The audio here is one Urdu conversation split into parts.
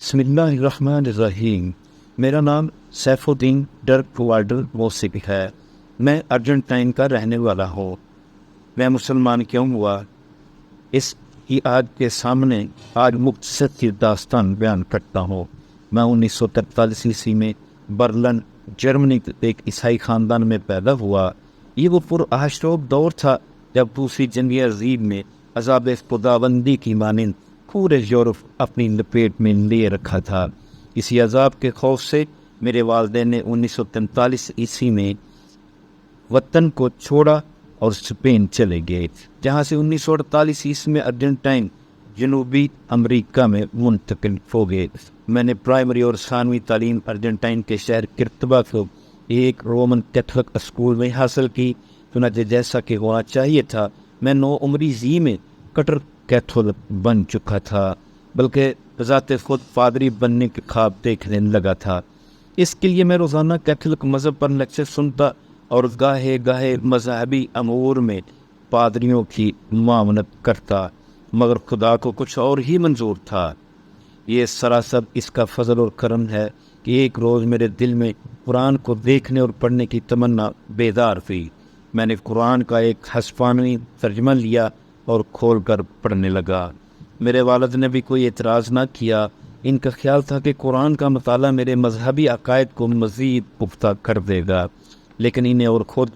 بسم اللہ الرحمن الرحیم۔ میرا نام سیف الدین ڈرک وارڈر موسیقی ہے۔ میں ارجنٹائن کا رہنے والا ہوں۔ میں مسلمان کیوں ہوا، اس کی آج کے سامنے آج مختصر کی داستان بیان کرتا ہوں۔ میں 1943 عیسوی میں برلن جرمنی کے ایک عیسائی خاندان میں پیدا ہوا۔ یہ وہ پرآشوب دور تھا جب دوسری جنگ عظیم میں عذاب خداوندی کی مانند پورے یورپ اپنی لپیٹ میں لے رکھا تھا۔ اسی عذاب کے خوف سے میرے والدین نے 1943 عیسوی میں وطن کو چھوڑا اور اسپین چلے گئے، جہاں سے 1948 عیسوی میں ارجنٹائن جنوبی امریکہ میں منتقل ہو گئے۔ میں نے پرائمری اور ثانوی تعلیم ارجنٹائن کے شہر کرتبا کو ایک رومن کیتھولک اسکول میں حاصل کی۔ چنانچہ جیسا کہ ہونا چاہیے تھا، میں 9 عمری میں کٹر کیتھولک بن چکا تھا، بلکہ بذات خود پادری بننے کے خواب دیکھنے لگا تھا۔ اس کے لیے میں روزانہ کیتھولک مذہب پر لیکچر سنتا اور گاہے گاہے مذہبی امور میں پادریوں کی معاونت کرتا، مگر خدا کو کچھ اور ہی منظور تھا۔ یہ سراسر اس کا فضل اور کرم ہے کہ ایک روز میرے دل میں قرآن کو دیکھنے اور پڑھنے کی تمنا بیدار ہوئی۔ میں نے قرآن کا ایک ہسپانوی ترجمہ لیا اور کھول کر پڑھنے لگا۔ میرے والد نے بھی کوئی اعتراض نہ کیا۔ ان کا خیال تھا کہ قرآن کا مطالعہ میرے مذہبی عقائد کو مزید پختہ کر دے گا، لیکن انہیں اور خود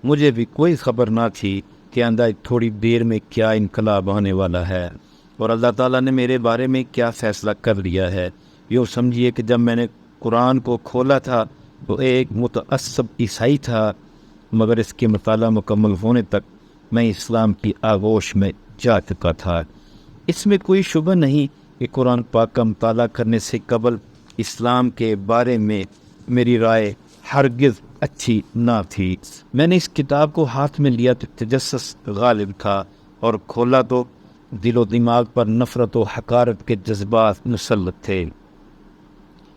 مجھے بھی کوئی خبر نہ تھی کہ آئندہ تھوڑی دیر میں کیا انقلاب آنے والا ہے اور اللہ تعالیٰ نے میرے بارے میں کیا فیصلہ کر لیا ہے۔ یوں سمجھیے کہ جب میں نے قرآن کو کھولا تھا تو ایک متعصب عیسائی تھا، مگر اس کے مطالعہ مکمل ہونے تک میں اسلام کی آغوش میں جا چکا تھا۔ اس میں کوئی شبہ نہیں کہ قرآن پاک کا مطالعہ کرنے سے قبل اسلام کے بارے میں میری رائے ہرگز اچھی نہ تھی۔ میں نے اس کتاب کو ہاتھ میں لیا تو تجسس غالب تھا، اور کھولا تو دل و دماغ پر نفرت و حقارت کے جذبات مسلط تھے۔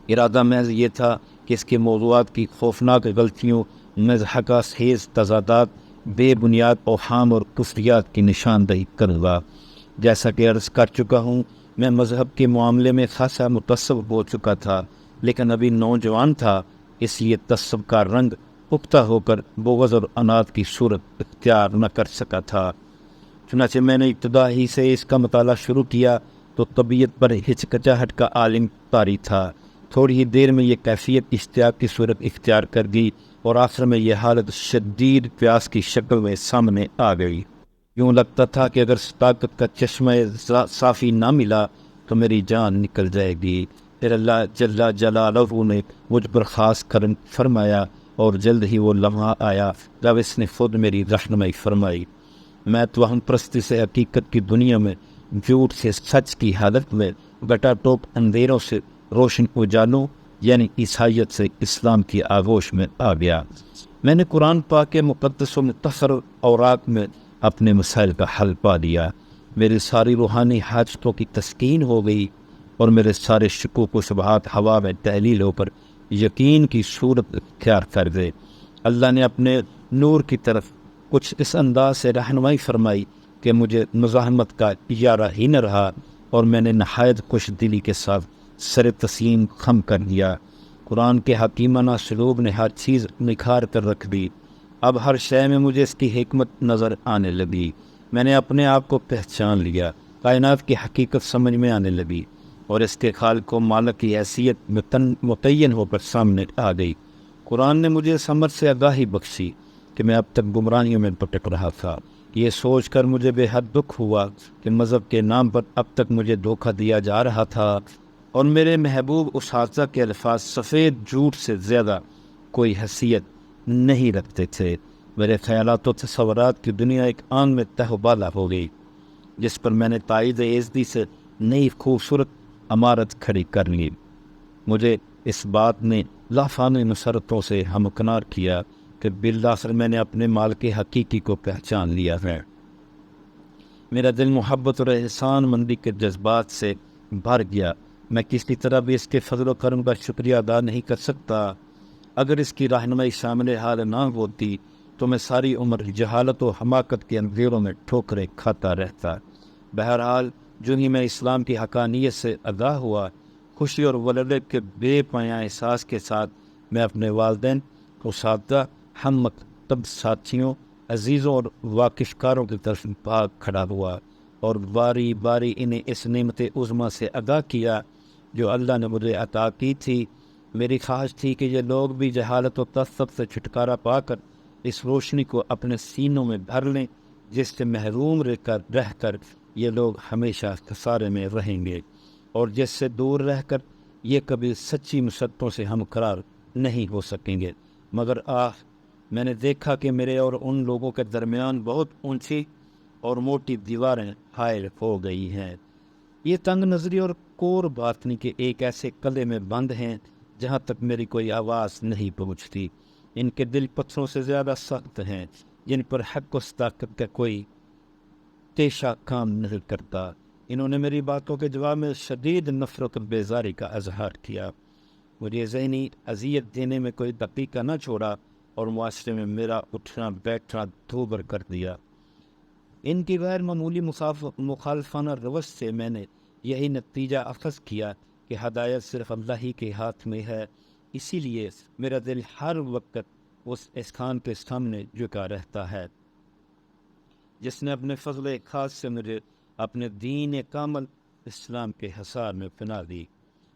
ارادہ محض یہ تھا کہ اس کے موضوعات کی خوفناک غلطیوں، مضحکہ خیز تضادات، بے بنیاد اوہام اور کفریات کی نشاندہی کروں۔ جیسا کہ عرض کر چکا ہوں، میں مذہب کے معاملے میں خاصا متصب ہو چکا تھا، لیکن ابھی نوجوان تھا، اس لیے تعصب کا رنگ پختہ ہو کر بغض اور عناد کی صورت اختیار نہ کر سکا تھا۔ چنانچہ میں نے ابتدا ہی سے اس کا مطالعہ شروع کیا تو طبیعت پر ہچکچاہٹ کا عالم طاری تھا۔ تھوڑی ہی دیر میں یہ کیفیت اشتیاق کی صورت اختیار کر گئی اور آخر میں یہ حالت شدید پیاس کی شکل میں سامنے آ گئی۔ یوں لگتا تھا کہ اگر طاقت کا چشمہ صافی نہ ملا تو میری جان نکل جائے گی۔ پھر اللہ جل جلالہ نے مجھ پر خاص کرم فرمایا اور جلد ہی وہ لمحہ آیا جب اس نے خود میری رہنمائی فرمائی۔ میں توہم پرستی سے حقیقت کی دنیا میں، جھوٹ سے سچ کی حالت میں، گٹا ٹوپ اندھیروں سے روشن اجالوں یعنی عیسائیت سے اسلام کی آغوش میں آ گیا۔ میں نے قرآن پاک کے مقدس و مطہر اوراق میں اپنے مسائل کا حل پا لیا۔ میری ساری روحانی حاجتوں کی تسکین ہو گئی اور میرے سارے شکوک و شبہات ہوا میں تحلیل ہو کر یقین کی صورت اختیار کر گئے۔ اللہ نے اپنے نور کی طرف کچھ اس انداز سے رہنمائی فرمائی کہ مجھے مزاحمت کا اجارہ ہی نہ رہا اور میں نے نہایت خوش دلی کے ساتھ سر تسلیم خم کر دیا۔ قرآن کے حکیمانہ اسلوب نے ہر چیز نکھار کر رکھ دی۔ اب ہر شے میں مجھے اس کی حکمت نظر آنے لگی۔ میں نے اپنے آپ کو پہچان لیا، کائنات کی حقیقت سمجھ میں آنے لگی اور اس کے خالق و مالک کی حیثیت متعین ہو کر سامنے آ گئی۔ قرآن نے مجھے اس امر سے آگاہی بخشی کہ میں اب تک گمراہیوں میں بھٹک رہا تھا۔ یہ سوچ کر مجھے بے حد دکھ ہوا کہ مذہب کے نام پر اب تک مجھے دھوکہ دیا جا رہا تھا اور میرے محبوب اساتذہ کے الفاظ سفید جھوٹ سے زیادہ کوئی حیثیت نہیں رکھتے تھے۔ میرے خیالات و تصورات کی دنیا ایک آن میں تہ و بالا ہو گئی، جس پر میں نے تائید ایزدی سے نئی خوبصورت عمارت کھڑی کر لی۔ مجھے اس بات نے لافانی مسرتوں سے ہمکنار کیا کہ بالآخر میں نے اپنے مالک حقیقی کو پہچان لیا ہے۔ میرا دل محبت اور احسان مندی کے جذبات سے بھر گیا۔ میں کسی طرح بھی اس کے فضل و کرم کا شکریہ ادا نہیں کر سکتا۔ اگر اس کی رہنمائی شامل حال نہ ہوتی تو میں ساری عمر جہالت و حماقت کے اندھیروں میں ٹھوکریں کھاتا رہتا۔ بہرحال جو ہی میں اسلام کی حقانیت سے آگاہ ہوا، خوشی اور ولادت کے بے پایاں احساس کے ساتھ میں اپنے والدین، اساتذہ، ہم مکتب ساتھیوں، عزیزوں اور واقف کاروں کی طرف بھاگ کھڑا ہوا اور باری باری انہیں اس نعمت عظمیٰ سے آگاہ کیا جو اللہ نے مجھے عطا کی تھی۔ میری خواہش تھی کہ یہ لوگ بھی جہالت و تعصب سے چھٹکارا پا کر اس روشنی کو اپنے سینوں میں بھر لیں جس سے محروم رہ کر یہ لوگ ہمیشہ خسارے میں رہیں گے، اور جس سے دور رہ کر یہ کبھی سچی مصیبتوں سے ہمقرار نہیں ہو سکیں گے۔ مگر میں نے دیکھا کہ میرے اور ان لوگوں کے درمیان بہت اونچی اور موٹی دیواریں حائل ہو گئی ہیں۔ یہ تنگ نظری اور کور باطنی کے ایک ایسے قلعے میں بند ہیں جہاں تک میری کوئی آواز نہیں پہنچتی۔ ان کے دل پتھروں سے زیادہ سخت ہیں، جن پر حق و صداقت کا کوئی تیشہ کام نہیں کرتا۔ انہوں نے میری باتوں کے جواب میں شدید نفرت و بیزاری کا اظہار کیا، مجھے ذہنی اذیت دینے میں کوئی دقیقہ نہ چھوڑا اور معاشرے میں میرا اٹھنا بیٹھنا دوبر کر دیا۔ ان کی غیر معمولی مخالفانہ روش سے میں نے یہی نتیجہ اخذ کیا کہ ہدایت صرف اللہ ہی کے ہاتھ میں ہے۔ اسی لیے میرا دل ہر وقت اس اسخان کے سامنے جھکا رہتا ہے جس نے اپنے فضل خاص سے مجھے اپنے دین کامل اسلام کے حصار میں پناہ دی۔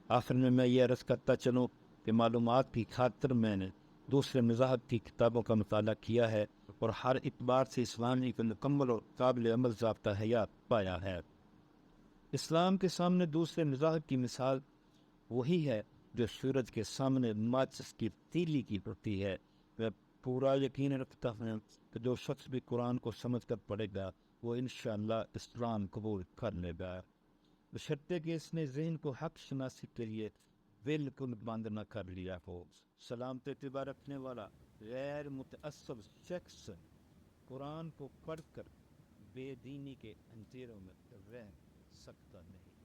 آخر میں یہ عرض کرتا چلوں کہ معلومات کی خاطر میں نے دوسرے مذاہب کی کتابوں کا مطالعہ کیا ہے اور ہر اعتبار سے اسلامی کو مکمل اور قابل عمل ضابطہ حیات پایا ہے۔ اسلام کے سامنے دوسرے مذاہب کی مثال وہی ہے جو سورج کے سامنے ماچس کی تیلی کی ہوتی ہے۔ میں پورا یقین رکھتا ہوں کہ جو شخص بھی قرآن کو سمجھ کر پڑھے گا وہ انشاءاللہ اسلام قبول کر لے گا، بشرطے کہ اس نے ذہن کو حق شناسی کے لیے بالکل بند نہ کر لیا ہو۔ سلامت اعتبار رکھنے والا غیر متعصب شخص قرآن کو پڑھ کر بے دینی کے اندھیروں میں رہ سکتا نہیں۔